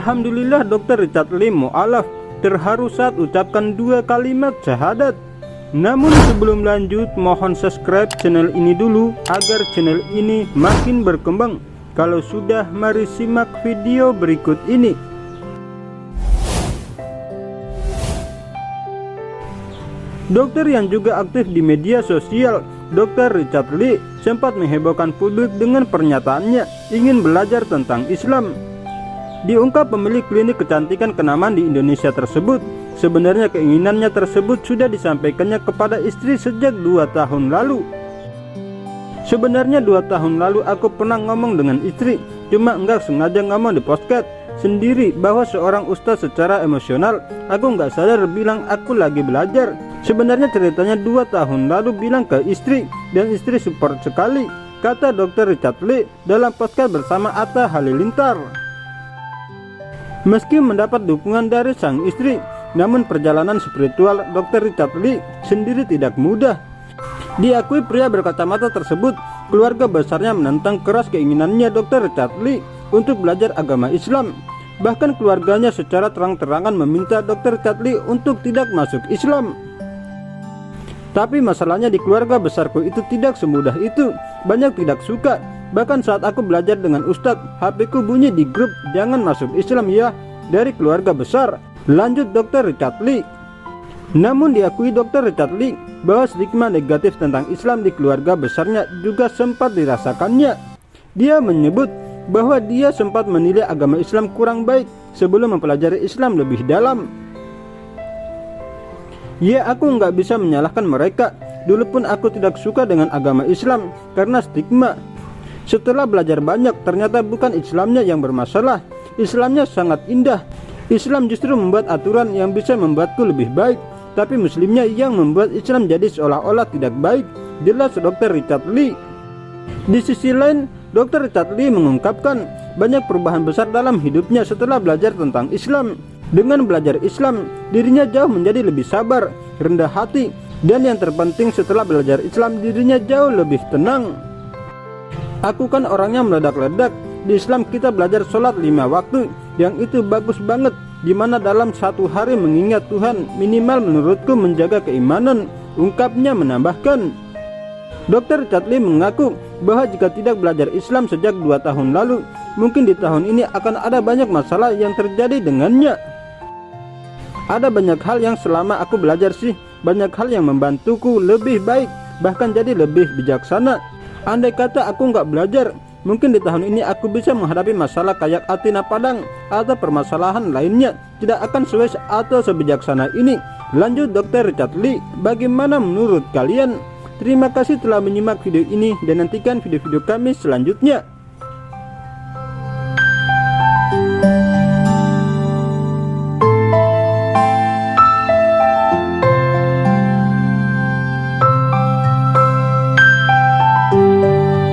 Alhamdulillah Dr. Richard Lee mu'alaf terharu saat ucapkan 2 kalimat syahadat. Namun sebelum lanjut, mohon subscribe channel ini dulu agar channel ini makin berkembang. Kalau sudah, mari simak video berikut ini. Dokter yang juga aktif di media sosial, Dr. Richard Lee sempat menghebohkan publik dengan pernyataannya ingin belajar tentang Islam. Diungkap pemilik klinik kecantikan kenamaan di Indonesia tersebut, sebenarnya keinginannya tersebut sudah disampaikannya kepada istri sejak 2 tahun lalu. Sebenarnya 2 tahun lalu aku pernah ngomong dengan istri, cuma enggak sengaja ngomong di podcast sendiri bahwa seorang ustadz secara emosional. Aku nggak sadar bilang aku lagi belajar. Sebenarnya ceritanya 2 tahun lalu bilang ke istri, dan istri support sekali, kata Dr. Richard Lee dalam podcast bersama Atta Halilintar. Meski mendapat dukungan dari sang istri, namun perjalanan spiritual Dr. Richard Lee sendiri tidak mudah. Diakui pria berkacamata tersebut, keluarga besarnya menentang keras keinginannya Dr. Richard Lee untuk belajar agama Islam. Bahkan keluarganya secara terang-terangan meminta Dr. Richard Lee untuk tidak masuk Islam. Tapi masalahnya di keluarga besarku itu tidak semudah itu, banyak tidak suka. Bahkan saat aku belajar dengan Ustadz, HP ku bunyi di grup jangan masuk Islam ya, dari keluarga besar. Lanjut Dr. Richard Lee. Namun diakui Dr. Richard Lee bahwa stigma negatif tentang Islam di keluarga besarnya juga sempat dirasakannya. Dia menyebut bahwa dia sempat menilai agama Islam kurang baik sebelum mempelajari Islam lebih dalam. Ya, aku nggak bisa menyalahkan mereka. Dulu pun aku tidak suka dengan agama Islam karena stigma. Setelah belajar banyak, ternyata bukan Islamnya yang bermasalah. Islamnya sangat indah. Islam justru membuat aturan yang bisa membuatku lebih baik, tapi muslimnya yang membuat Islam jadi seolah-olah tidak baik, jelas Dr. Richard Lee. Di sisi lain, Dr. Richard Lee mengungkapkan banyak perubahan besar dalam hidupnya setelah belajar tentang Islam. Dengan belajar Islam, dirinya jauh menjadi lebih sabar, rendah hati, dan yang terpenting setelah belajar Islam, dirinya jauh lebih tenang. Aku kan orangnya meledak-ledak. Di Islam kita belajar sholat 5 waktu, yang itu bagus banget, dimana dalam 1 hari mengingat Tuhan minimal menurutku menjaga keimanan, ungkapnya menambahkan. Dr. Richard Lee mengaku bahwa jika tidak belajar Islam sejak 2 tahun lalu, mungkin di tahun ini akan ada banyak masalah yang terjadi dengannya. Ada banyak hal yang selama aku belajar sih, banyak hal yang membantuku lebih baik, bahkan jadi lebih bijaksana. Andai kata aku nggak belajar, mungkin di tahun ini aku bisa menghadapi masalah kayak Athena Padang atau permasalahan lainnya tidak akan sesuai atau sebijaksana ini. Lanjut Dr. Richard Lee, bagaimana menurut kalian? Terima kasih telah menyimak video ini dan nantikan video-video kami selanjutnya.